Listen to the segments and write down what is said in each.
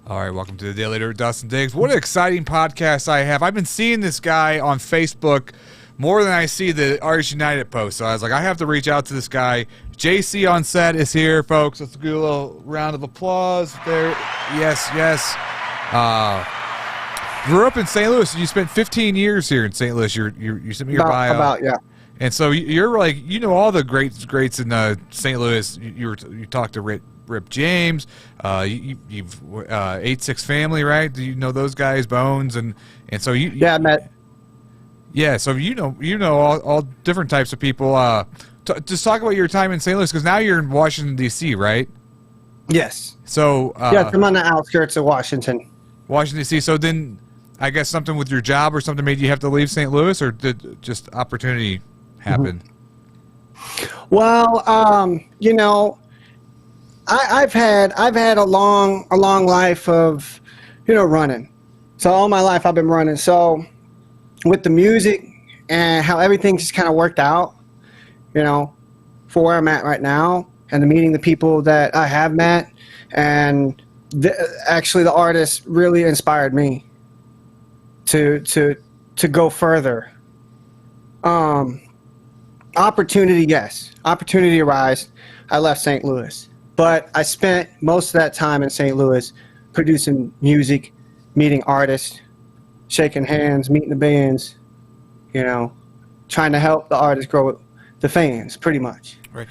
All right, welcome to the Daily Dirt with Dustin Diggs. What an exciting podcast I have. I've been seeing this guy on Facebook more than I see the Artists United post. So I was like, I have to reach out to this guy. JC Onset is here, folks. Let's do a little round of applause there. Yes. Grew up in St. Louis. You spent 15 years here in St. Louis. You sent me your bio. Yeah. And so you're like, all the greats in St. Louis. You talked to Rip James, you've 8-6 Family, right? Do you know those guys, Bones, and so you? Yeah, I met. Yeah, so you know all different types of people. Just talk about your time in St. Louis, because now you're in Washington D.C., right? Yes. So yes, I'm on the outskirts of Washington. Washington D.C. So then, I guess something with your job or something made you have to leave St. Louis, or did just opportunity happen? Mm-hmm. Well, I've had a long life of, running. So all my life I've been running. So with the music and how everything just kind of worked out, for where I'm at right now, and meeting the people that I have met, and actually the artists really inspired me to go further. Opportunity, yes. Opportunity arise. I left St. Louis. But I spent most of that time in St. Louis producing music, meeting artists, shaking hands, meeting the bands, trying to help the artists grow the fans, pretty much. Right.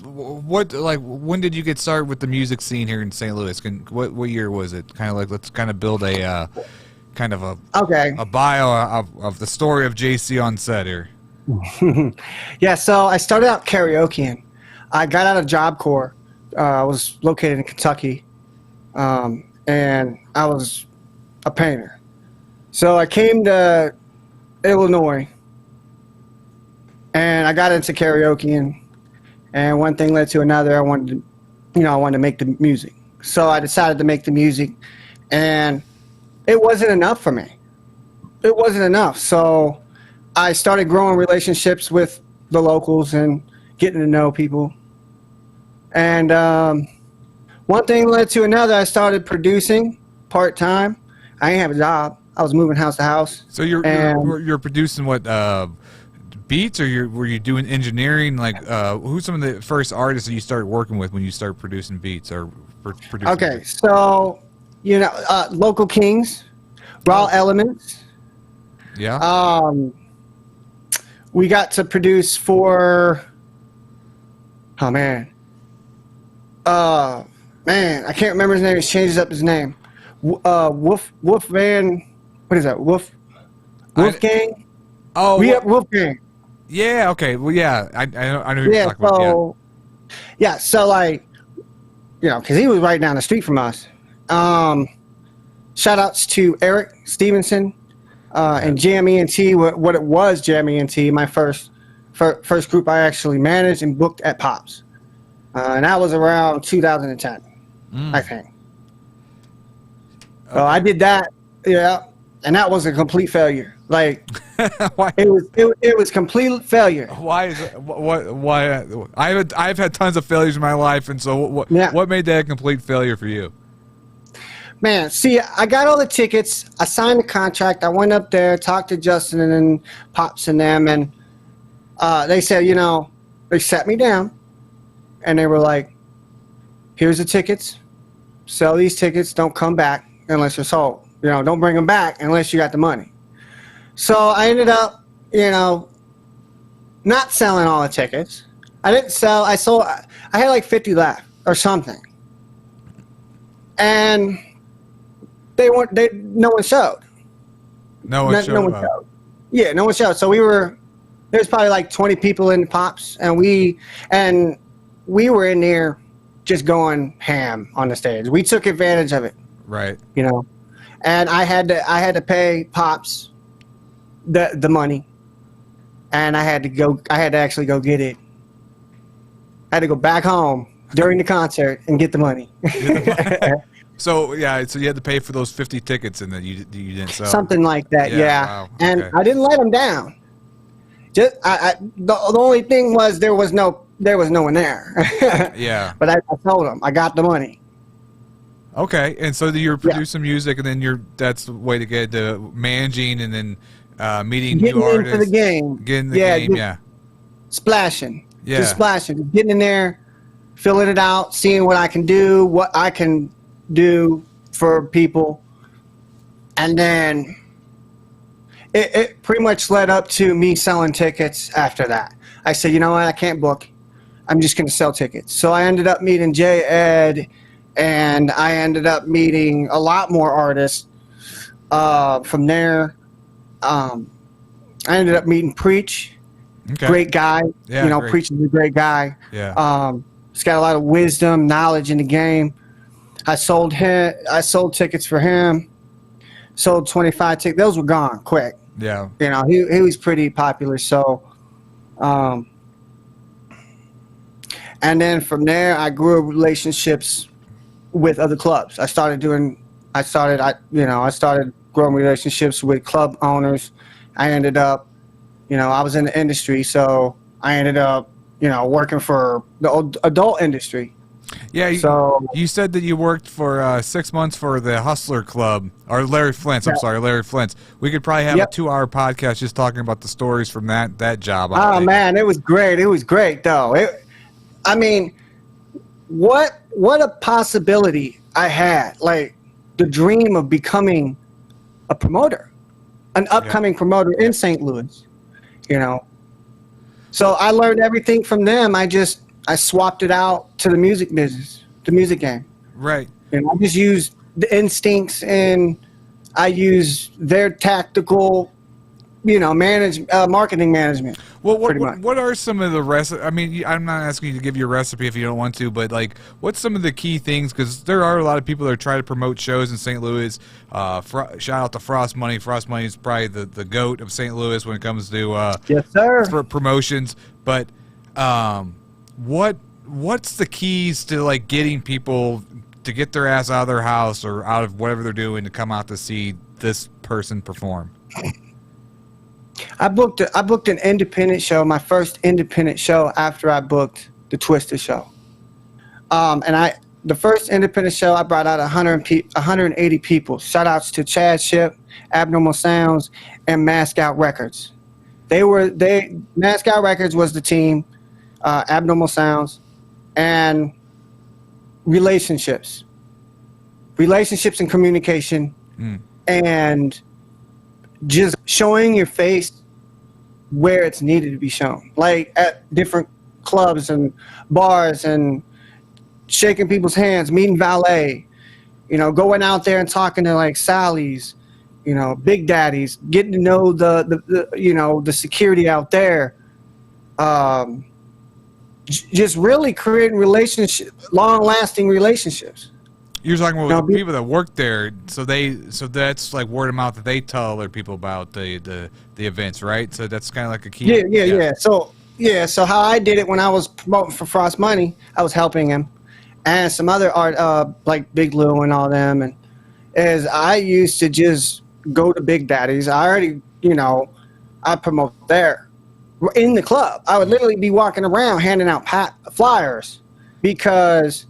When did you get started with the music scene here in St. Louis? What year was it? Kind of like, let's kind of build a a bio of the story of JC Onset here. Yeah, so I started out karaokeing. I got out of Job Corps. I was located in Kentucky, and I was a painter. So I came to Illinois, and I got into karaokeing, and one thing led to another. I wanted to make the music. So I decided to make the music, and it wasn't enough for me. It wasn't enough. So I started growing relationships with the locals and getting to know people. And one thing led to another. I started producing part-time. I didn't have a job. I was moving house to house. So you're producing what, beats, or were you doing engineering? Like, who's some of the first artists that you started working with when you started producing beats or producing? Okay, beats? so, Local Kings, Raw Elements. Yeah. We got to produce for, I can't remember his name. He changes up his name. Wolfgang. What is that? Wolfgang? Oh, Wolfgang. Yeah. Okay. Well, yeah. I know who you're talking about. Yeah. So because he was right down the street from us. Shout outs to Eric Stevenson and Jam ENT. What it was, Jam ENT, my first group I actually managed and booked at Pops. And that was around 2010, I think. Okay. So I did that, and that was a complete failure. Like, why? It was complete failure. Why is it? Why? I've had tons of failures in my life, and so what made that a complete failure for you? Man, see, I got all the tickets. I signed the contract. I went up there, talked to Justin and Pops and them, and they said, they sat me down, and they were like, "Here's the tickets. Sell these tickets. Don't come back unless you're sold. Don't bring them back unless you got the money." So I ended up, not selling all the tickets. I didn't sell. I had like 50 left or something, and no one showed. No one showed. Yeah, no one showed. So there's probably like 20 people in Pops, and we were in there just going ham on the stage. We took advantage of it. Right. And I had to pay Pops the money, and I had to actually go get it. I had to go back home during the concert and get the money. So you had to pay for those 50 tickets, and then you didn't sell. Something like that, yeah. Wow. And I didn't let them down. Just the only thing was there was no one there. Yeah. But I told them I got the money. Okay, and so you're producing music, and then that's the way to get to managing, and then meeting getting new artists. into the game. Getting in the game, Splashing. Yeah. Just splashing. Getting in there, filling it out, seeing what I can do, what I can do for people. And then it pretty much led up to me selling tickets after that. I said, you know what, I can't book. I'm just going to sell tickets. So I ended up meeting J. Ed, and I ended up meeting a lot more artists from there. I ended up meeting Preach. Okay. Great guy. Yeah, great. Preach is a great guy. Yeah. He's got a lot of wisdom, knowledge in the game. I sold tickets for him. Sold 25 tickets. Those were gone quick. Yeah. He was pretty popular. So, and then from there, I grew relationships with other clubs. I started growing relationships with club owners. I ended up, I was in the industry, so I ended up, working for the adult industry. Yeah, you said that you worked for 6 months for the Hustler Club, or Larry Flint's. I'm sorry, Larry Flint's. We could probably have a 2-hour podcast just talking about the stories from that job. Oh, man, it was great. It was great, though. What a possibility I had. Like, the dream of becoming a promoter, an upcoming promoter in St. Louis, So I learned everything from them. I swapped it out to the music business, the music game. Right. And I just used the instincts, and I used their tactical, marketing management. Well, what are some of the rest? I mean, I'm not asking you to give your recipe if you don't want to, but like, what's some of the key things? Because there are a lot of people that try to promote shows in St. Louis. Shout out to Frost Money. Frost Money is probably the GOAT of St. Louis when it comes to yes, sir. For promotions. But what's the keys to like getting people to get their ass out of their house or out of whatever they're doing to come out to see this person perform? I booked an independent show, my first independent show after I booked the Twister show. The first independent show, I brought out 180 people. Shout outs to Chad Ship, Abnormal Sounds, and Mask Out Records. Mask Out Records was the team, Abnormal Sounds, and relationships and communication, and just showing your face where it's needed to be shown, like at different clubs and bars, and shaking people's hands, meeting valet, going out there and talking to like Sally's, Big Daddies, getting to know the security out there, just really creating long-lasting relationships. You're talking about the people that work there, so that's like word of mouth that they tell other people about the events, right? So that's kind of like a key. Yeah. So how I did it when I was promoting for Frost Money, I was helping him, and some other art, like Big Lou and all them, and as I used to just go to Big Daddies. I already, I promote there in the club. I would literally be walking around handing out flyers, because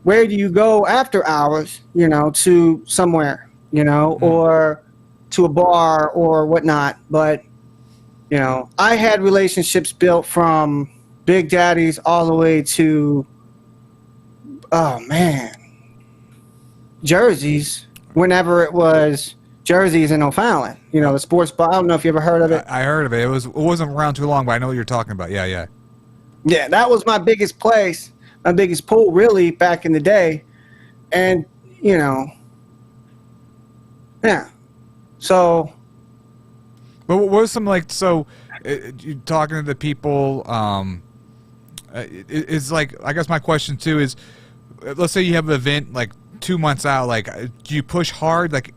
where do you go after hours, to somewhere, or to a bar or whatnot. But, I had relationships built from Big Daddies all the way to, Jerseys, whenever it was Jerseys in O'Fallon, the sports bar. I don't know if you ever heard of it. I heard of it. It wasn't around too long, but I know what you're talking about. Yeah. Yeah, that was my biggest place. My biggest pool, really, back in the day. And, yeah. So. But what was some, like, you talking to the people, is like, I guess my question, too, is, let's say you have an event, like, 2 months out, like, do you push hard, like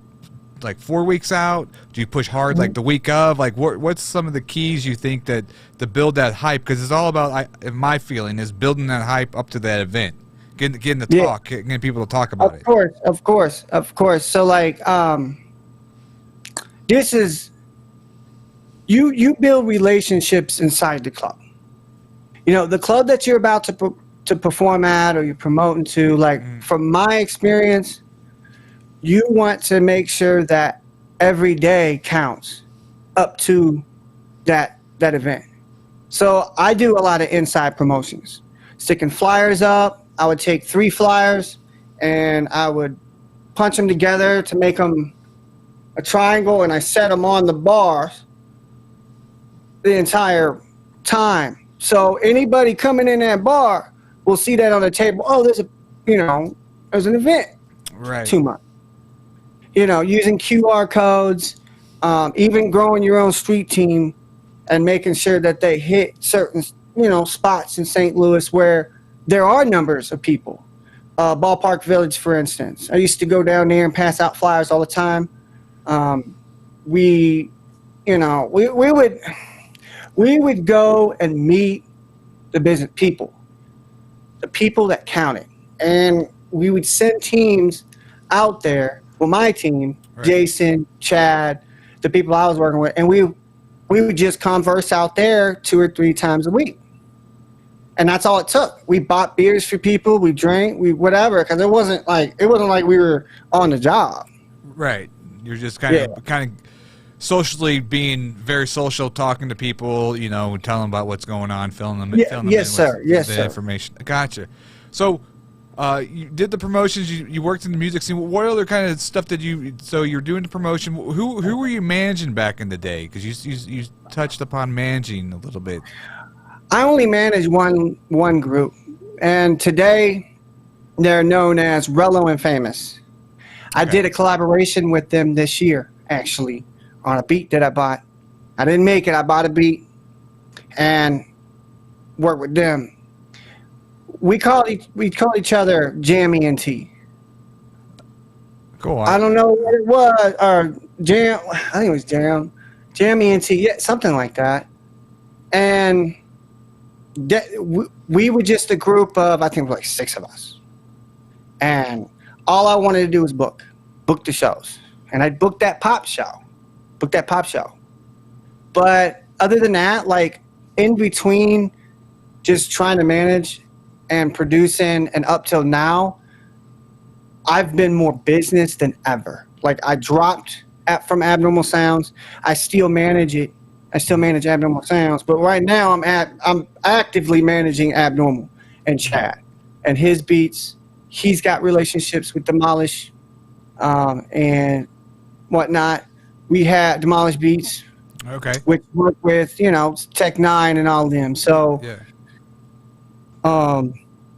4 weeks out? Do you push hard like the week of? Like, what's some of the keys you think that to build that hype? Because it's all about, my feeling is building that hype up to that event, getting the talk, getting people to talk about it. Of course. So like, this is you build relationships inside the club. The club that you're about to to perform at or you're promoting to, like from my experience, you want to make sure that every day counts up to that event. So I do a lot of inside promotions, sticking flyers up. I would take 3 flyers and I would punch them together to make them a triangle, and I set them on the bars the entire time. So anybody coming in that bar will see that on the table. Oh, there's an event. Right. 2 months. Using QR codes, even growing your own street team and making sure that they hit certain, spots in St. Louis where there are numbers of people. Ballpark Village, for instance. I used to go down there and pass out flyers all the time. We would go and meet the business people, the people that counted, and we would send teams out there. Well, my team, right. Jason, Chad, the people I was working with, and we would just converse out there 2 or 3 times a week. And that's all it took. We bought beers for people, we drank, whatever, because it wasn't like we were on the job. Right. You're just kind of socially being very social, talking to people, telling them about what's going on, filling them in with the information. Gotcha. So you did the promotions, you worked in the music scene. What other kind of stuff did you're doing the promotion. Who were you managing back in the day? Because you touched upon managing a little bit. I only manage one group, and today they're known as Rello and Famous. Okay. I did a collaboration with them this year, actually, on a beat that I bought. I didn't make it. I bought a beat and worked with them. We call each other Jammy and T. Cool. I don't know what it was, or Jam. I think it was Jammy and T. Yeah, something like that. And we were just a group of, I think, like 6 of us. And all I wanted to do was book the shows. And I booked that pop show. But other than that, like in between just trying to manage and producing and up till now, I've been more business than ever. Like I dropped from Abnormal Sounds. I still manage it. I still manage Abnormal Sounds, but right now I'm actively managing Abnormal and Chad and his beats. He's got relationships with Demolish and whatnot. We had Demolish Beats, okay, which work with Tech 9 and all of them. So yeah.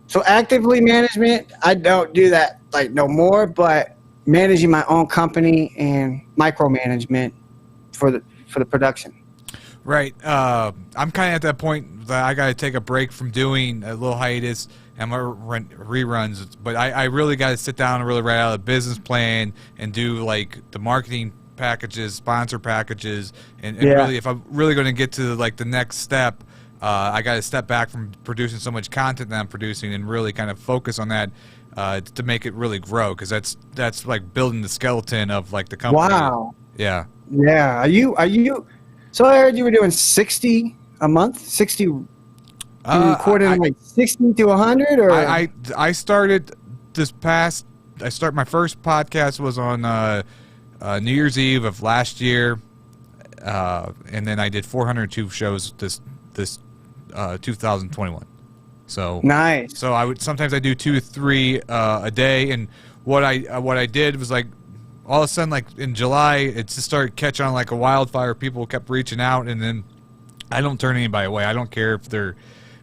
So actively management, I don't do that like no more, but managing my own company and micromanagement for the production. Right. I'm kind of at that point that I got to take a break from doing a little hiatus and my reruns, but I really got to sit down and really write out a business plan and do like the marketing packages, sponsor packages, and really, if I'm really going to get to like the next step, I got to step back from producing so much content that I'm producing and really kind of focus on that to make it really grow, because that's like building the skeleton of like the company. Wow. Yeah. Yeah. Are you? So I heard you were doing 60 a month. 60. Recording like 60 to 100, or I started my first podcast was on New Year's Eve of last year, and then I did 402 shows this 2021. So nice. So sometimes I do 2 or 3 a day, and what I did was like all of a sudden, like in July, it just started catching on like a wildfire. People kept reaching out, and then I don't turn anybody away. I don't care if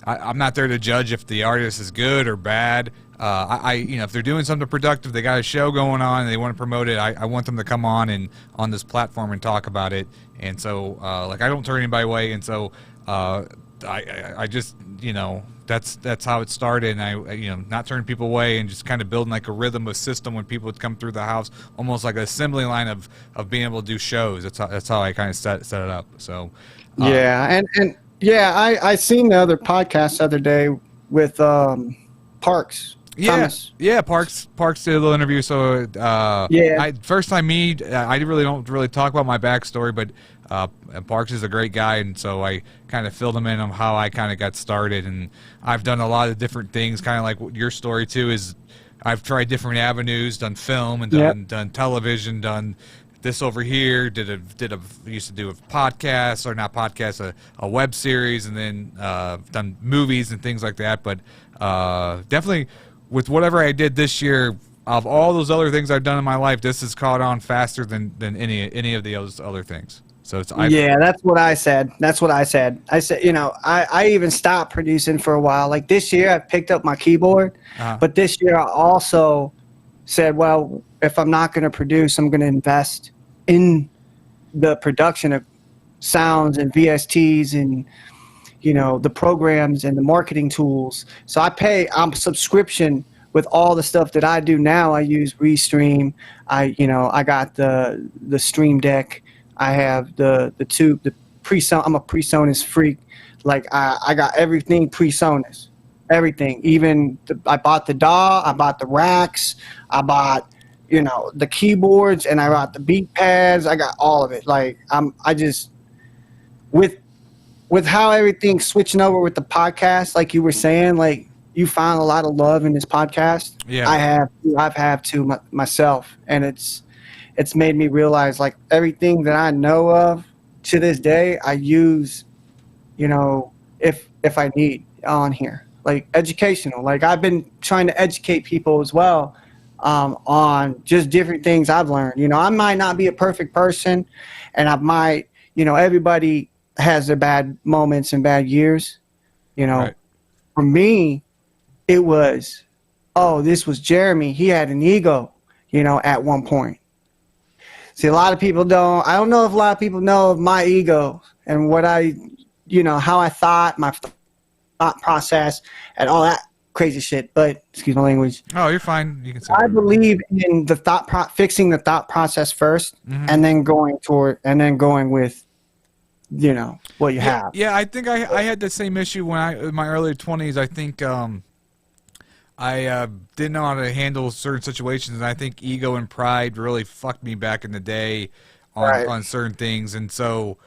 I'm not there to judge if the artist is good or bad. If they're doing something productive, they got a show going on and they want to promote it, I want them to come on this platform and talk about it. And so, I don't turn anybody away. And so, I just, that's how it started. And I not turning people away and just kind of building like a rhythm, a system when people would come through the house, almost like an assembly line of being able to do shows. That's how I kind of set it up. So, yeah. And I seen the other podcast the other day with, Parks. Thomas. Yeah. Parks did a little interview. So Yeah. First time I really don't really talk about my backstory, but Parks is a great guy, and so I kind of filled him in on how I kind of got started, and I've done a lot of different things, kind of like what your story too is. I've tried different avenues, done film and done television, done this over here. Used to do a podcast, or not podcast, a web series, and then done movies and things like that. But definitely with whatever I did this year, of all those other things I've done in my life, this has caught on faster than any of those other things. So that's what I said. I said, I even stopped producing for a while. Like this year, I picked up my keyboard, but this year I also said, well, if I'm not going to produce, I'm going to invest in the production of sounds and VSTs and, the programs and the marketing tools. So I'm subscription with all the stuff that I do now. I use Restream. I got the Stream Deck. I have the tube, the PreSonus. I'm a PreSonus freak. Like I got everything PreSonus, everything. Even I bought the DAW, I bought the racks, I bought the keyboards, and I bought the beat pads. I got all of it. Like I just with how everything's switching over with the podcast, like you were saying, like you found a lot of love in this podcast. Yeah, I've had to myself, and it's made me realize, like, everything that I know of to this day, I use, if I need on here, like educational. Like I've been trying to educate people as well on just different things I've learned. I might not be a perfect person, and I might, everybody has their bad moments and bad years. Right. For me, it was, this was Jeremy. He had an ego, at one point. See, a lot of people I don't know if a lot of people know of my ego and what how I thought, my thought process, and all that crazy shit. But, excuse my language. Oh, you're fine. You can say I believe in the fixing the thought process first, and then going with, what you have. Yeah, I think I had the same issue when in my early 20s. I think I didn't know how to handle certain situations, and I think ego and pride really fucked me back in the day on certain things. And so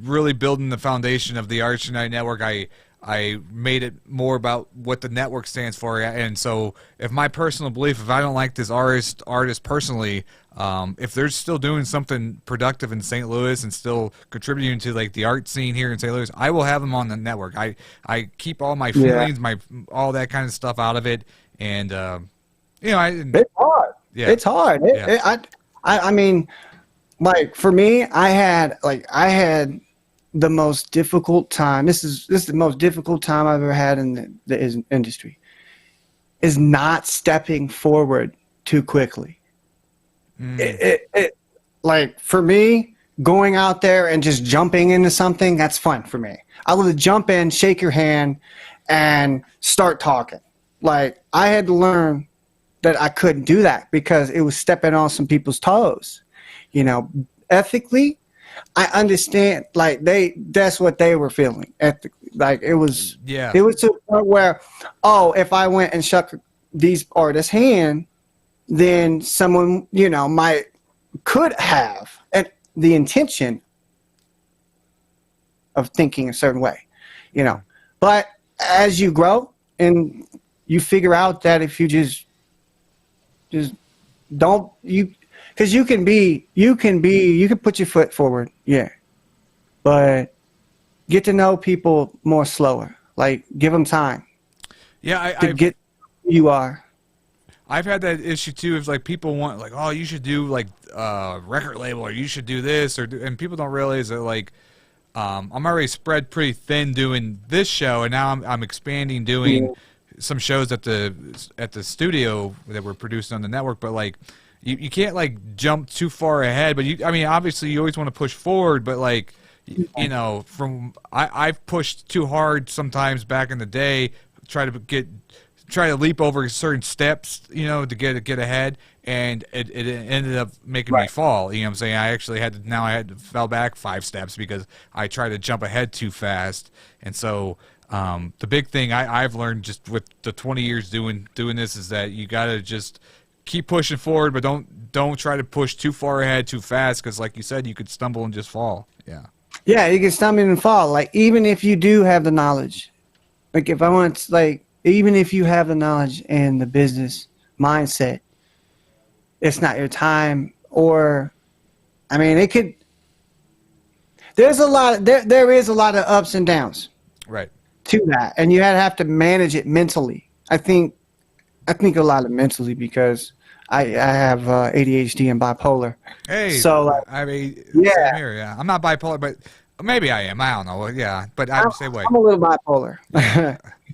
really building the foundation of the Arch United Network, I made it more about what the network stands for. And so if my personal belief, if I don't like this artist personally, if they're still doing something productive in St. Louis and still contributing to like the art scene here in St. Louis, I will have them on the network. I keep all my feelings, all that kind of stuff out of it. And, it's hard. Yeah. It's hard. I mean, like for me, I had the most difficult time. This is the most difficult time I've ever had in the industry, is not stepping forward too quickly. Like for me, going out there and just jumping into something, that's fun for me. I love to jump in, shake your hand, and start talking. Like I had to learn that I couldn't do that because it was stepping on some people's toes. Ethically, I understand. Like that's what they were feeling. Ethically, like it was to the point where, if I went and shook these artists' hand, then someone, could have the intention of thinking a certain way, But as you grow and you figure out that if you just don't, because you can put your foot forward, but get to know people more slower. Like give them time. Yeah, to get who you are. I've had that issue too. If like people want like, you should do like record label, or you should do this, and people don't realize that like I'm already spread pretty thin doing this show, and now I'm expanding doing some shows at the studio that we're producing on the network. But like you can't like jump too far ahead. But obviously you always want to push forward, but like I've pushed too hard sometimes back in the day, try to leap over certain steps, to get ahead, and it ended up making me fall. You know what I'm saying? I actually had to fell back 5 steps because I tried to jump ahead too fast. And so The big thing I've learned just with the 20 years doing this is that you got to just keep pushing forward, but don't try to push too far ahead too fast, because like you said, you could stumble and just fall. Yeah, you can stumble and fall. Like, even if you do have the knowledge, like if I want, like, even if you have the knowledge and the business mindset, it's not your time. Or, I mean, it could. There's a lot. There is a lot of ups and downs. Right. To that, and you have to manage it mentally. I think a lot of mentally, because I have ADHD and bipolar. Hey, so I mean, yeah, same here, yeah. I'm not bipolar, but maybe I am. I don't know. Yeah, but I'm the same way. I'm a little bipolar.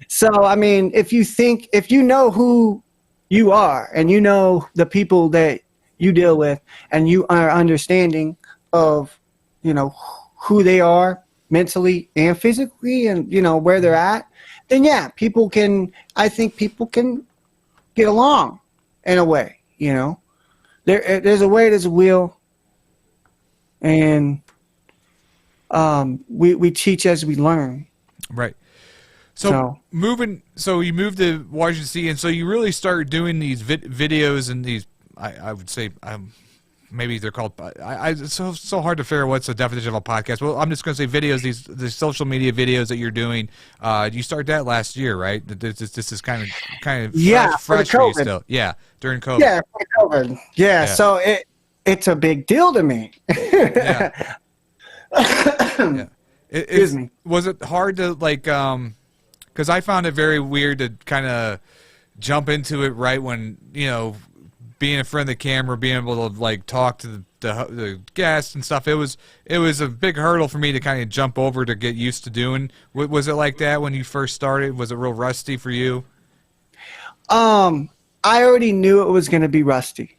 So I mean, if you know who you are, and you know the people that you deal with, and you are understanding of, who they are mentally and physically, and where they're at, then yeah, I think people can get along in a way. There's a way, there's a will, and we teach as we learn. Right. So you moved to Washington D.C., and so you really started doing these videos and these. I would say maybe they're called. It's so hard to figure out what's the definition of a podcast. Well, I'm just going to say videos. These social media videos that you're doing. You started that last year, right? This is kind of fresh for you still. Yeah, during COVID. Yeah, COVID. Yeah. So it's a big deal to me. Yeah. Yeah. Excuse me. Was it hard to because I found it very weird to kind of jump into it right when, being in front of the camera, being able to talk to the guests and stuff. It was a big hurdle for me to kind of jump over to get used to doing. Was it like that when you first started? Was it real rusty for you? I already knew it was going to be rusty.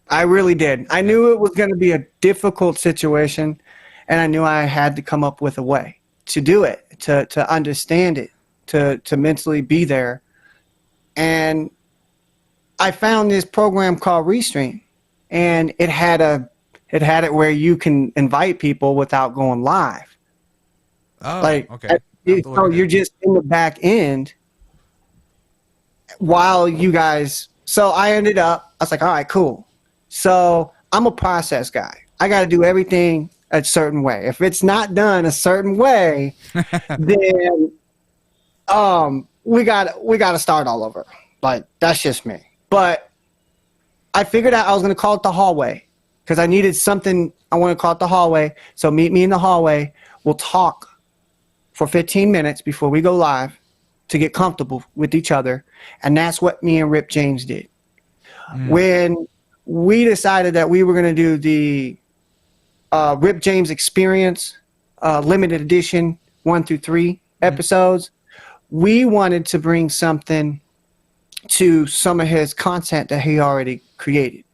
I really did. I knew it was going to be a difficult situation, and I knew I had to come up with a way to do it, to understand it, to mentally be there. And I found this program called Restream, and it had it where you can invite people without going live. Oh, okay. So you're just in the back end while you guys. So I was like, all right, cool. So I'm a process guy. I got to do everything a certain way. If it's not done a certain way, then we got to start all over. Like, that's just me. But I figured out I was going to call it the hallway, because I needed something. I want to call it the hallway. So meet me in the hallway. We'll talk for 15 minutes before we go live to get comfortable with each other. And that's what me and Rip James did. When we decided that we were going to do the Rip James Experience limited edition 1 through 3 episodes, we wanted to bring something to some of his content that he already created.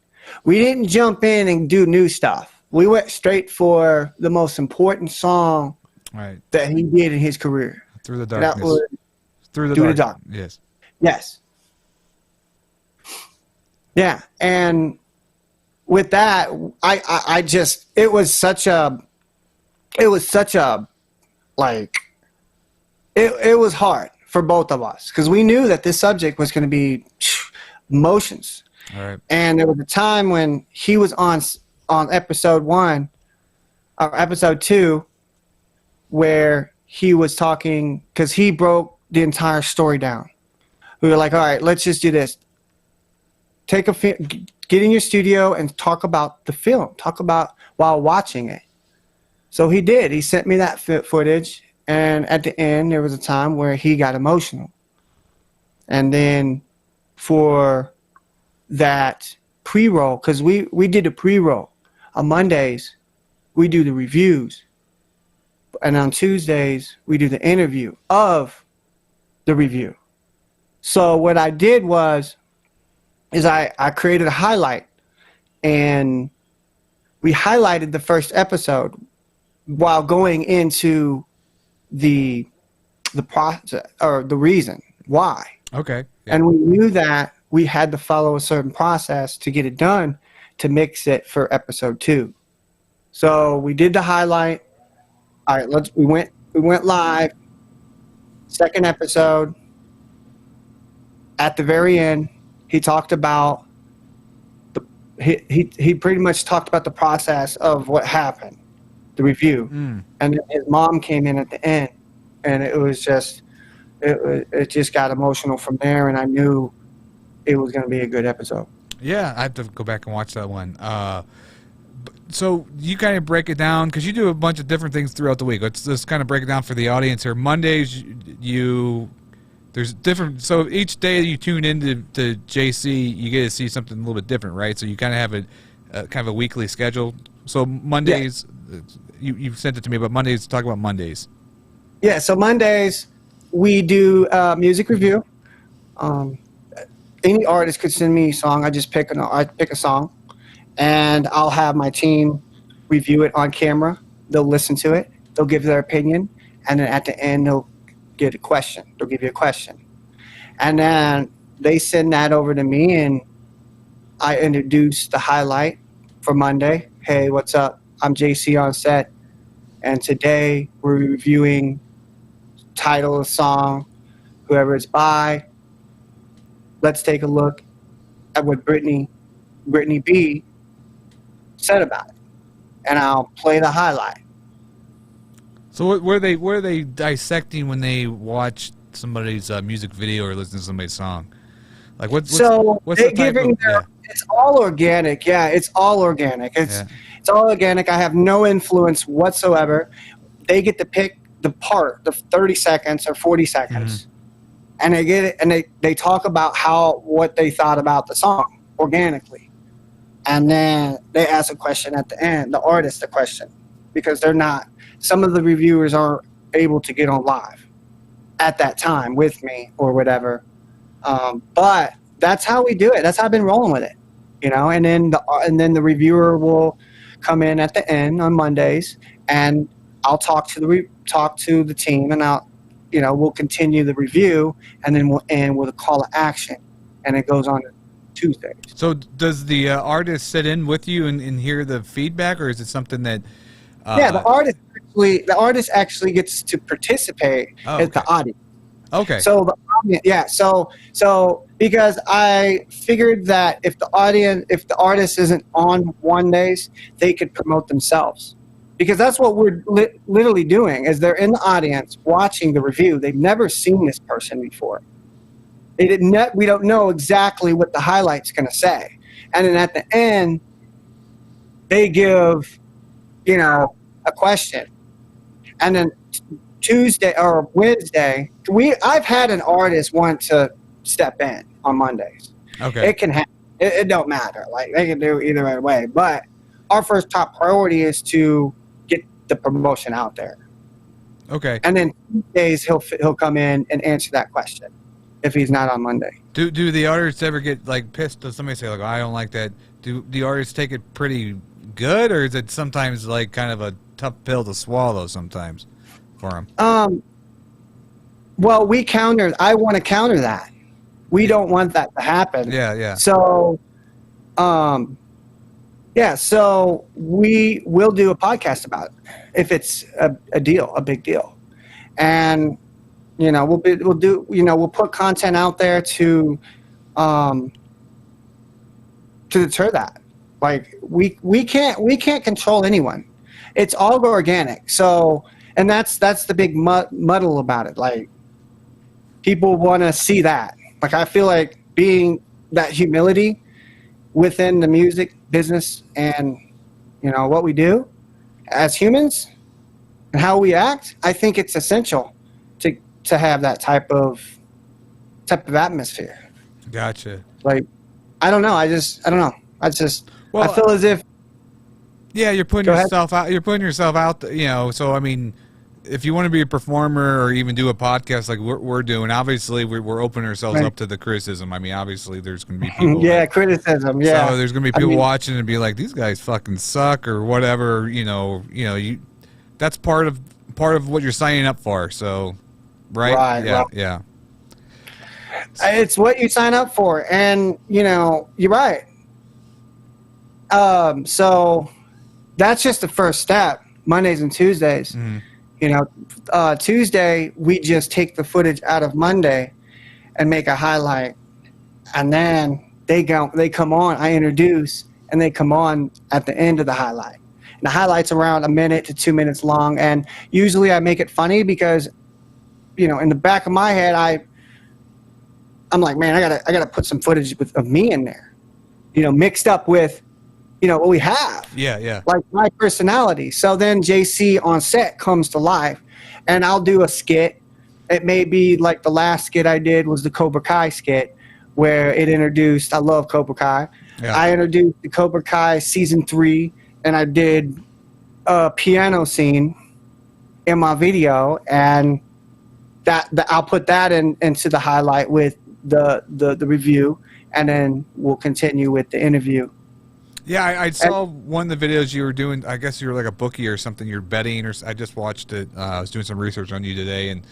We didn't jump in and do new stuff. We went straight for the most important song that he did in his career. Through the Darkness. Through the Darkness. Yes. Yeah, and with that, I just, it was such a it was hard for both of us, because we knew that this subject was going to be emotions. All right. And there was a time when he was on episode 1 or episode 2 where he was talking, because he broke the entire story down. We were like, all right, let's just do this. Get in your studio and talk about the film. Talk about while watching it. So he did. He sent me that footage. And at the end, there was a time where he got emotional. And then for that pre-roll, because we did a pre-roll. On Mondays, we do the reviews. And on Tuesdays, we do the interview of the review. So what I did is I created a highlight, and we highlighted the first episode while going into the process or the reason why. Okay. Yeah. And we knew that we had to follow a certain process to get it done to mix it for episode 2. So we did the highlight. All right, we went live, Second episode, at the very end, he talked about he pretty much talked about the process of what happened, the review, and then his mom came in at the end, and it was just it just got emotional from there, and I knew it was going to be a good episode. Yeah, I have to go back and watch that one. So you kind of break it down because you do a bunch of different things throughout the week. Let's just kind of break it down for the audience here. Mondays, there's different. So each day you tune into JC, you get to see something a little bit different, right? So you kind of have a kind of a weekly schedule. So Mondays, you sent it to me, but Mondays, talk about Mondays. Yeah, so Mondays we do music review. Any artist could send me a song. I pick a song, and I'll have my team review it on camera. They'll listen to it. They'll give their opinion, and then at the end they'll get a question. They'll give you a question, and then they send that over to me, and I introduce the highlight for Monday. Hey, what's up? I'm JC Onset, and today we're reviewing title of the song, whoever it's by. Let's take a look at what Brittany B said about it, and I'll play the highlight. So what were they dissecting when they watch somebody's music video or listen to somebody's song? Like what's the type of, It's all organic. Yeah, it's all organic. It's all organic. I have no influence whatsoever. They get to pick the part, the 30 seconds or 40 seconds, and they get it, and they talk about what they thought about the song organically, and then they ask a question at the end, the artist a question, because they're not. Some of the reviewers aren't able to get on live at that time with me or whatever. But that's how we do it. That's how I've been rolling with it, And then the reviewer will come in at the end on Mondays, and I'll talk to the team, and we'll continue the review, and then we'll end with a call to action, and it goes on Tuesdays. So does the artist sit in with you and hear the feedback, or is it something that? The artist actually gets to participate as the audience. Okay. So the audience, so because I figured that if the artist isn't on one days, they could promote themselves, because that's what we're literally doing. Is they're in the audience watching the review. They've never seen this person before. We don't know exactly what the highlight's going to say, and then at the end, they give, a question. And then Tuesday or Wednesday, I've had an artist want to step in on Mondays. Okay. It can happen. It don't matter. Like, they can do either way. But our first top priority is to get the promotion out there. Okay. And then Tuesdays he'll come in and answer that question if he's not on Monday. Do the artists ever get pissed? Does somebody say I don't like that? Do the artists take it pretty good, or is it sometimes kind of a tough pill to swallow sometimes for them? Well, I want to counter that. We don't want that to happen. Yeah. So, so we will do a podcast about it if it's a big deal, and we'll put content out there to deter that. We can't control anyone. It's all organic. So, and that's the big muddle about it. People want to see that. I feel like being that humility within the music business and what we do as humans and how we act, I think it's essential to have that type of atmosphere. Gotcha. I don't know. I don't know. I feel as if. Yeah, you're putting yourself out. You're putting yourself out. So I mean, if you want to be a performer or even do a podcast like we're doing, obviously we're opening ourselves up to the criticism. I mean, obviously there's going to be people. Criticism. Yeah. So there's going to be people watching and be like, these guys fucking suck or whatever. That's part of what you're signing up for. So, right? Yeah. It's what you sign up for, and you're right. So that's just the first step. Mondays and Tuesdays. Tuesday we just take the footage out of Monday and make a highlight, and then they come on. I introduce, and they come on at the end of the highlight. And the highlight's around 1 minute to 2 minutes long, and usually I make it funny because, in the back of my head, I'm like, man, I gotta put some footage of me in there, mixed up with, what we have. Yeah. Like my personality. So then JC on set comes to life, and I'll do a skit. It may be like the last skit I did was the Cobra Kai skit, where it introduced. I love Cobra Kai. Yeah. I introduced the Cobra Kai season 3. And I did a piano scene in my video, and I'll put that into the highlight with the review, and then we'll continue with the interview. Yeah, I saw one of the videos you were doing. I guess you were like a bookie or something. You're betting, or I just watched it. I was doing some research on you today, and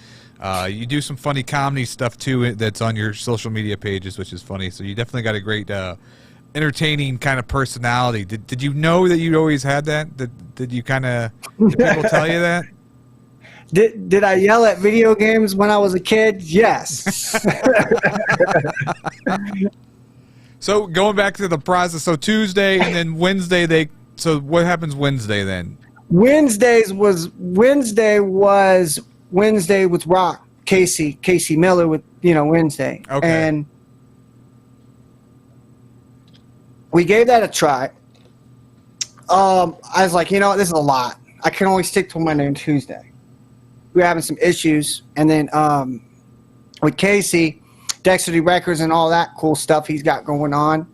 you do some funny comedy stuff too. That's on your social media pages, which is funny. So you definitely got a great. Entertaining kind of personality. Did you know that you always had that? Did you kind of? Did people tell you that? Did I yell at video games when I was a kid? Yes. So going back to the process, so Tuesday and then Wednesday So what happens Wednesday then? Wednesday was with Rock Casey Miller with Wednesday. Okay. And we gave that a try. I was like, this is a lot. I can only stick to Monday and Tuesday. We were having some issues. And then with Casey, Dexterity Records and all that cool stuff he's got going on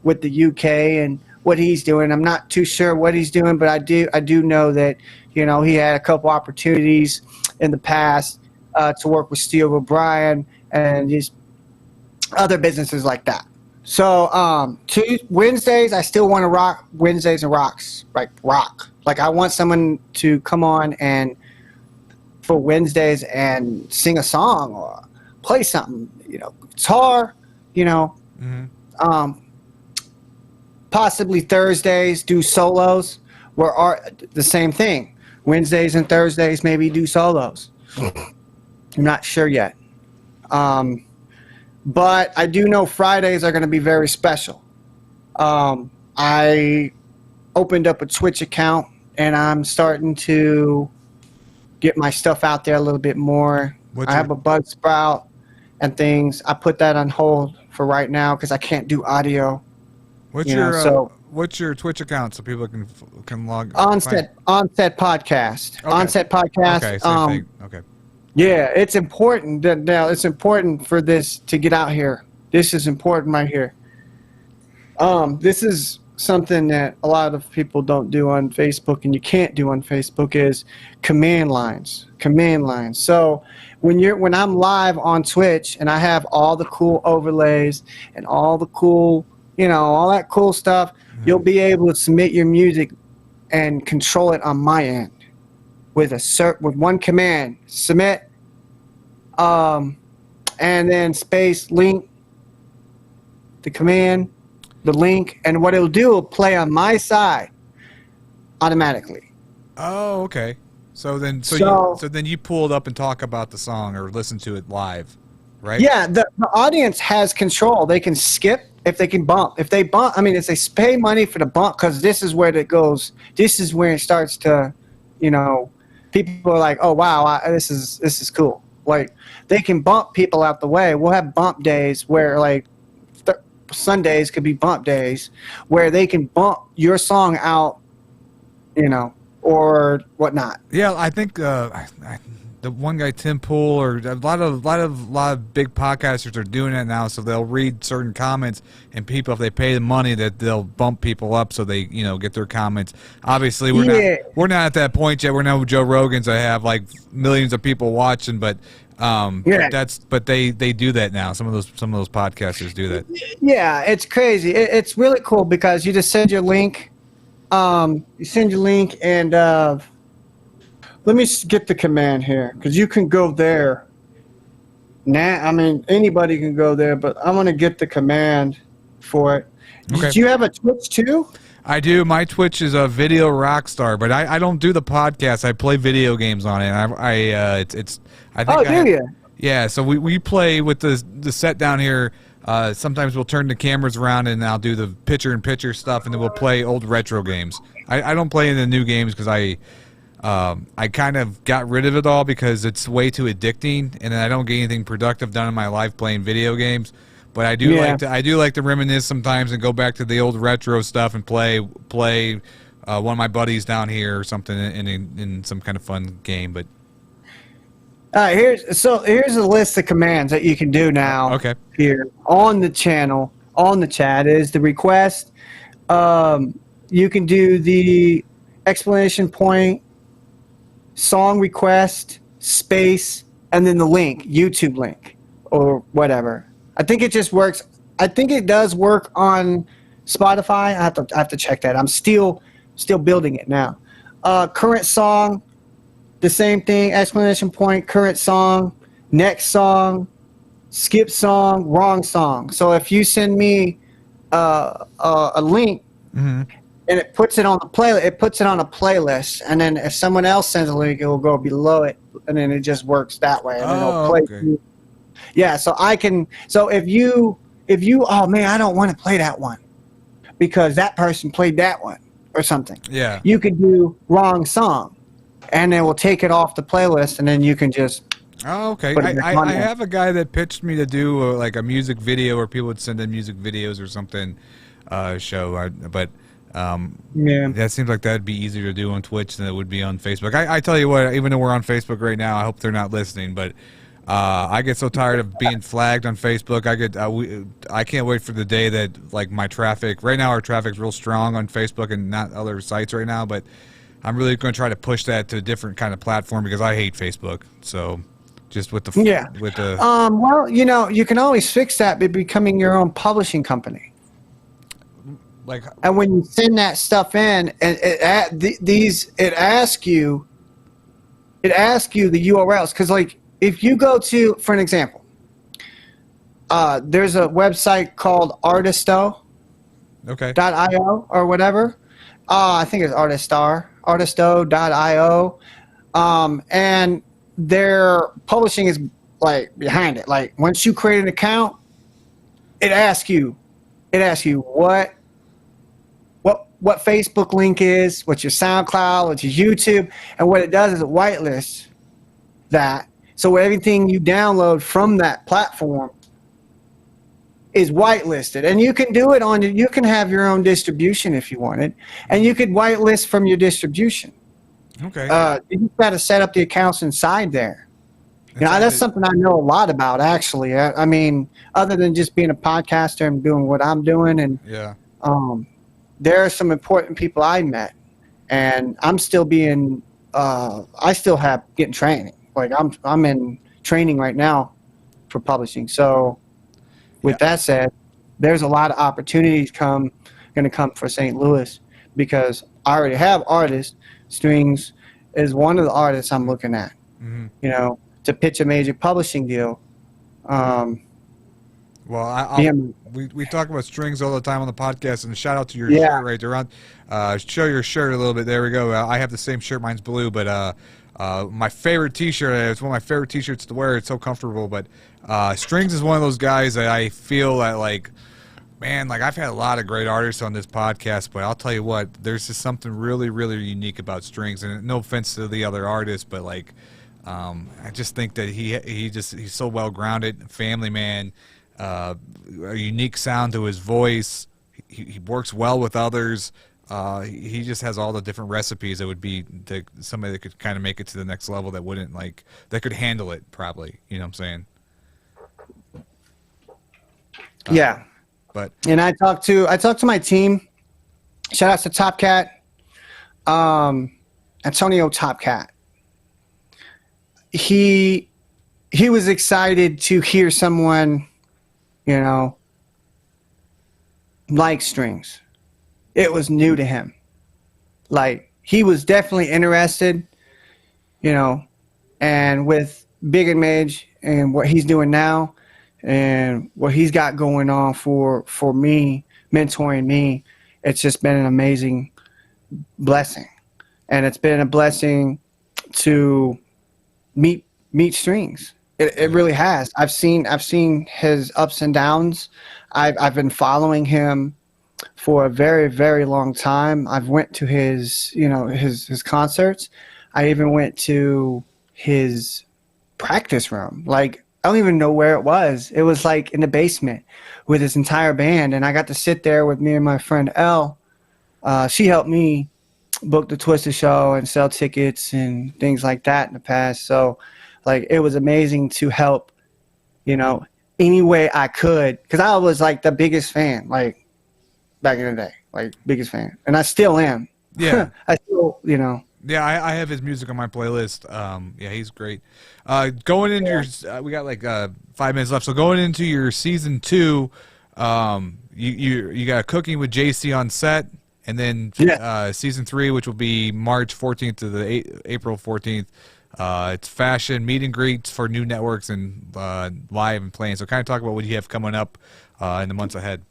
with the UK and what he's doing. I'm not too sure what he's doing, but I do know that, he had a couple opportunities in the past to work with Steve O'Brien and just other businesses like that. So Wednesdays, I still want to rock Wednesdays and rocks, like rock. Like I want someone to come on and for Wednesdays and sing a song or play something, guitar, possibly Thursdays do solos where the same thing. Wednesdays and Thursdays maybe do solos. I'm not sure yet. But I do know Fridays are going to be very special. I opened up a Twitch account, and I'm starting to get my stuff out there a little bit more. I have a Buzzsprout and things. I put that on hold for right now because I can't do audio. What's your Twitch account so people can log? Onset Podcast. Okay. Onset Podcast. Okay, same thing. Okay. Yeah, it's important. Now, it's important for this to get out here. This is important right here. This is something that a lot of people don't do on Facebook, and you can't do on Facebook, is command lines. So when I'm live on Twitch and I have all the cool overlays and all the cool, all that cool stuff, you'll be able to submit your music and control it on my end. With one command, submit, and then space link, the command, the link, and what it'll do will play on my side automatically. Oh, okay. So then you pull it up and talk about the song or listen to it live, right? Yeah, the audience has control. They can skip if they can bump. If they bump, if they pay money for the bump, because this is where it goes. This is where it starts to, people are like, oh, wow, this is cool. Like, they can bump people out the way. We'll have bump days where, like, Sundays could be bump days where they can bump your song out, or whatnot. Yeah, I think the one guy, Tim Pool, or a lot of big podcasters are doing that now. So they'll read certain comments, and people, if they pay the money, that they'll bump people up so they get their comments. Obviously, we're not at that point yet. We're no Joe Rogans that have like millions of people watching, but they do that now. Some of those podcasters do that. Yeah, it's crazy. It's really cool because you just send your link. You send your link and. Let me get the command here, because you can go there. Anybody can go there, but I'm going to get the command for it. Okay. Do you have a Twitch too? I do. My Twitch is a video rock star, but I don't do the podcast. I play video games on it. I think. Oh, do you? Yeah. So we play with the set down here. Sometimes we'll turn the cameras around and I'll do the picture-in-picture stuff, and then we'll play old retro games. I don't play in the new games because I kind of got rid of it all because it's way too addicting, and then I don't get anything productive done in my life playing video games. But I do like to reminisce sometimes and go back to the old retro stuff and play one of my buddies down here or something in some kind of fun game. But here's a list of commands that you can do now. Okay. Here on the channel, on the chat is the request. You can do the exclamation point, song request, space, and then the link, YouTube link, or whatever. I think it just works. I think it does work on Spotify. I have to check that. I'm still building it now. Current song, the same thing. Exclamation point, current song, next song, skip song, wrong song. So if you send me a link and it puts it on the playlist, it puts it on a playlist, and then if someone else sends a link, it will go below it, and then it just works that way. And then it'll play. Okay. Yeah, so I can. So if you, oh man, I don't want to play that one because that person played that one or something. Yeah. You could do wrong song, and then we'll take it off the playlist, and then you can just. Oh, okay. I have a guy that pitched me to do like a music video, or people would send in music videos or something. Show, but that seems like that'd be easier to do on Twitch than it would be on Facebook. I tell you what, even though we're on Facebook right now, I hope they're not listening, but. I get so tired of being flagged on Facebook. I can't wait for the day that like my traffic. Right now, our traffic's real strong on Facebook and not other sites right now. But I'm really going to try to push that to a different kind of platform because I hate Facebook. So just with the well, you can always fix that by becoming your own publishing company. And when you send that stuff in, and it asks you the URLs because like. If you go to, for an example, there's a website called Artisto.io or whatever. I think it's Artisto.io. And their publishing is like behind it. Like once you create an account, it asks you what Facebook link is, what your SoundCloud, what your YouTube, and what it does is it whitelists that. So everything you download from that platform is whitelisted, and you can do it you can have your own distribution if you wanted, and you could whitelist from your distribution. Okay. You got to set up the accounts inside there. That's something I know a lot about actually. I mean, other than just being a podcaster and doing what I'm doing, and there are some important people I met, and I'm still getting training. Like I'm in training right now for publishing. So with that said, there's a lot of opportunities going to come for St. Louis because I already have artists. Strings is one of the artists I'm looking at, to pitch a major publishing deal. We talk about Strings all the time on the podcast, and shout out to your shirt right there. Show your shirt a little bit. There we go. I have the same shirt. Mine's blue, but my favorite T-shirt. It's one of my favorite T-shirts to wear. It's so comfortable. But Strings is one of those guys that I feel that I've had a lot of great artists on this podcast, but I'll tell you what, there's just something really, really unique about Strings. And no offense to the other artists, but I just think that he's so well grounded, family man, a unique sound to his voice. He works well with others. He just has all the different recipes that would be somebody that could kind of make it to the next level that wouldn't that could handle it probably. You know what I'm saying? Yeah. And I talked to my team. Shout out to Top Cat, Antonio Top Cat. He was excited to hear someone, like Strings. It was new to him. Like he was definitely interested, and with Big and Mage and what he's doing now and what he's got going on for me, mentoring me, it's just been an amazing blessing, and it's been a blessing to meet strings. It really has. I've seen his ups and downs. I've been following him for a very, very long time. I've went to his concerts. I even went to his practice room. Like, I don't even know where it was. It was like in the basement with his entire band, and I got to sit there with me and my friend Elle. She helped me book the Twisted show and sell tickets and things like that in the past. So, like, it was amazing to help, any way I could, because I was like the biggest fan, like back in the day, like biggest fan, and I still am. Yeah, I still, Yeah, I have his music on my playlist. Yeah, he's great. Going into your, we got like 5 minutes left. So going into your season 2, you got Cooking with JC on set, and then season 3, which will be March 14th to the April 14th. It's fashion meet and greets for new networks and live and playing. So kind of talk about what you have coming up in the months ahead.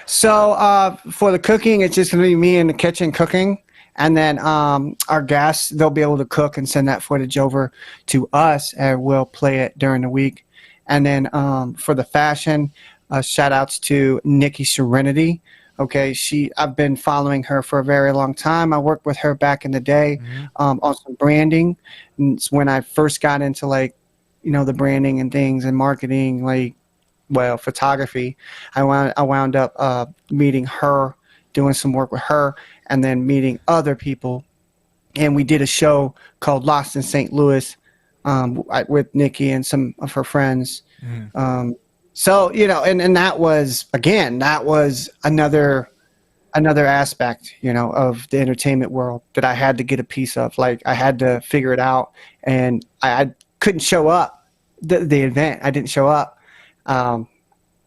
So for the cooking, it's just going to be me in the kitchen cooking. And then our guests, they'll be able to cook and send that footage over to us, and we'll play it during the week. And then for the fashion, shout outs to Nikki Serenity. Okay, I've been following her for a very long time. I worked with her back in the day on some branding. And it's when I first got into the branding and things and marketing, photography. I wound up meeting her, doing some work with her, and then meeting other people. And we did a show called Lost in St. Louis with Nikki and some of her friends. So, and that was another aspect, of the entertainment world that I had to get a piece of. Like, I had to figure it out, and I couldn't show up the event. I didn't show up.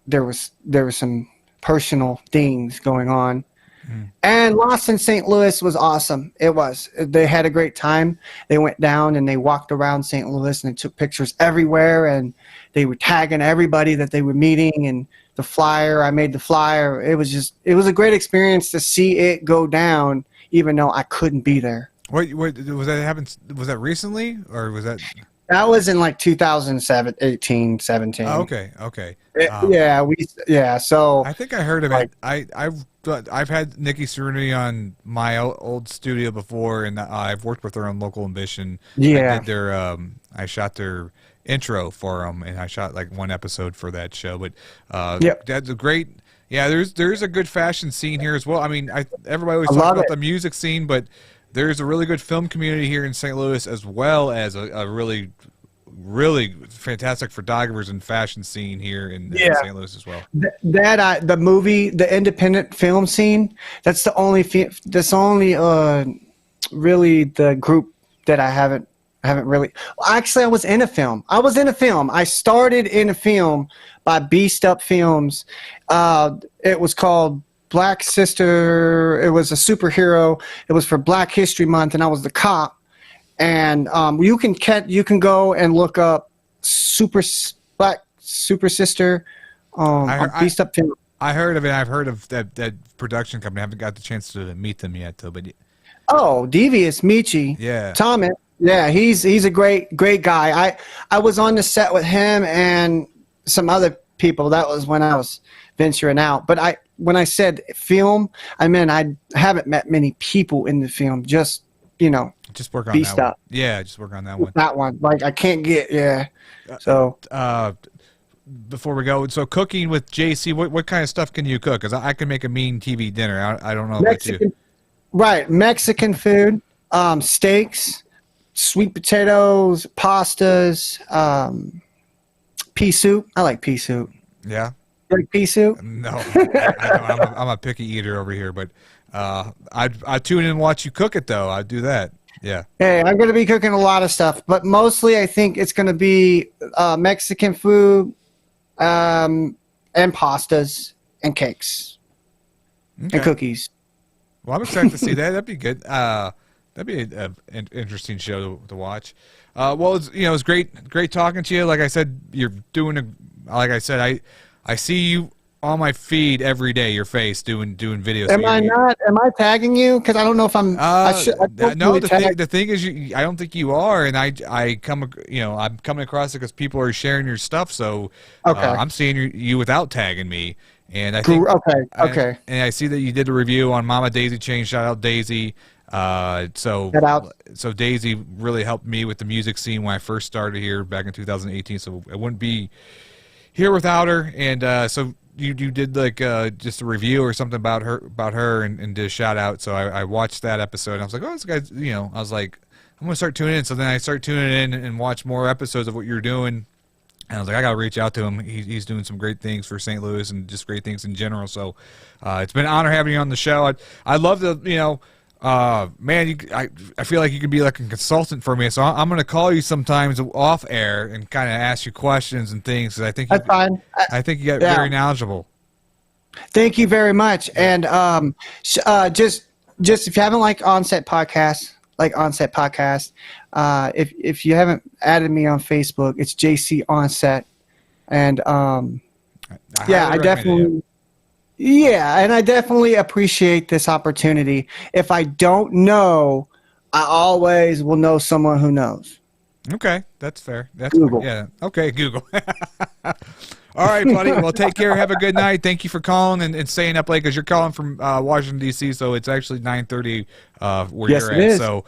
There was some personal things going on. And Lost in St. Louis was awesome. It was. They had a great time. They went down and they walked around St. Louis and they took pictures everywhere, and they were tagging everybody that they were meeting, and the flyer, I made the flyer. It was a great experience to see it go down, even though I couldn't be there. Wait, was that happened? Was that recently, or was that? That was in 2018, 17. Oh, okay. So I think I heard of it. I've had Nikki Serenity on my old studio before, and I've worked with her on Local Ambition. Yeah, I did I shot their intro for them, and I shot one episode for that show. But that's a great. Yeah, there's a good fashion scene here as well. I mean, everybody always talks about the music scene, but there's a really good film community here in St. Louis, as well as a really, really fantastic photographers and fashion scene here in St. Louis as well. The movie, the independent film scene, that's the only really the group that I haven't really. Well, actually, I was in a film. I started in a film by Beast Up Films. It was called Black Sister. It was a superhero. It was for Black History Month, and I was the cop. And you can go and look up Black Super Sister on Beast Up Films. I heard of it. I've heard of that production company. I haven't got the chance to meet them yet, though. But Devious Michi. Yeah. Thomas. Yeah, he's a great guy. I was on the set with him and some other people. That was when I was venturing out. But when I said film, I meant I haven't met many people in the film. Just work on that one. Yeah, just work on that one. That one, I can't get So before we go, so cooking with JC, what kind of stuff can you cook? Because I can make a mean TV dinner. I don't know about you. Right, Mexican food, steaks, sweet potatoes, pastas, pea soup. I like pea soup. Yeah. You like pea soup? No, I'm a picky eater over here, but I tune in and watch you cook it though. I do that. Yeah. Hey, I'm going to be cooking a lot of stuff, but mostly I think it's going to be Mexican food, and pastas and cakes and cookies. Well, I'm excited to see that. That'd be good. That'd be an interesting show to watch. Well, it's great talking to you. Like I said, you're doing like I said, I see you on my feed every day. Your face doing videos. Am I not? Am I tagging you? Because I don't know if I'm. No, the thing is, I don't think you are, and I'm coming across it because people are sharing your stuff. So I'm seeing you without tagging me, and I think okay. And I see that you did a review on Mama Daisy Chain. Shout out Daisy. So Daisy really helped me with the music scene when I first started here back in 2018. So I wouldn't be here without her. And so you did like just a review or something about her and did a shout out. So I watched that episode and I was like, oh, this guy's, I was like, I'm gonna start tuning in. So then I started tuning in and watch more episodes of what you're doing. And I was like, I gotta reach out to him. He's doing some great things for St. Louis and just great things in general. So it's been an honor having you on the show. I love the man, I feel like you could be like a consultant for me. So I'm going to call you sometimes off air and kind of ask you questions and things. Cause I think that's fine. I think you got very knowledgeable. Thank you very much. And just if you haven't liked Onset Podcast, if you haven't added me on Facebook, it's JC Onset. And I definitely. Yeah, and I definitely appreciate this opportunity. If I don't know, I always will know someone who knows. Okay, that's fair. That's Google. Fair. Yeah. Okay, Google. All right, buddy. Well, take care. Have a good night. Thank you for calling and staying up late because you're calling from Washington, D.C., so it's actually 9:30 where you're at. So,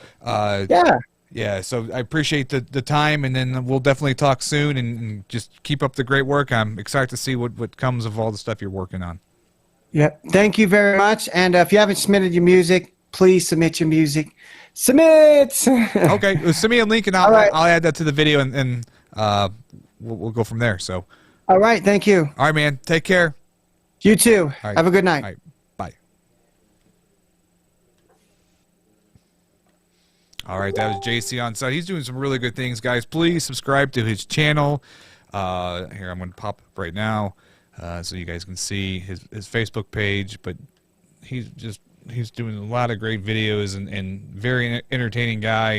yeah, so I appreciate the time, and then we'll definitely talk soon and just keep up the great work. I'm excited to see what comes of all the stuff you're working on. Yep. Thank you very much. And if you haven't submitted your music, please submit your music. Submit! Okay. Well, send me a link, and I'll add that to the video, and we'll go from there. So. All right. Thank you. All right, man. Take care. You too. Right. Have a good night. All right. Bye. All right. That was JC on site. He's doing some really good things, guys. Please subscribe to his channel. Here, I'm going to pop up right now. So you guys can see his Facebook page, but he's doing a lot of great videos and very entertaining guy,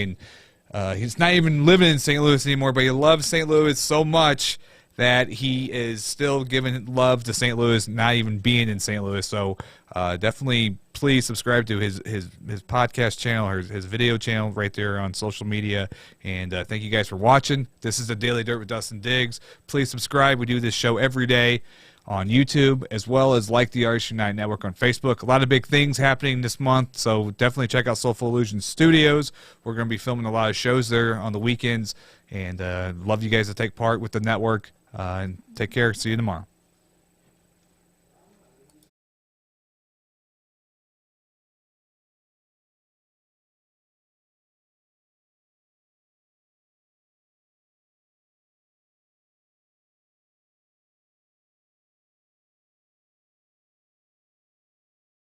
and he's not even living in St. Louis anymore, but he loves St. Louis so much that he is still giving love to St. Louis, not even being in St. Louis. So definitely please subscribe to his podcast channel or his video channel right there on social media. And thank you guys for watching. This is the Daily Dirt with Dustin Diggs. Please subscribe. We do this show every day on YouTube, as well as like the Artist United Network on Facebook. A lot of big things happening this month, so definitely check out Soulful Illusion Studios. We're going to be filming a lot of shows there on the weekends, and love you guys to take part with the network. And take care. See you tomorrow.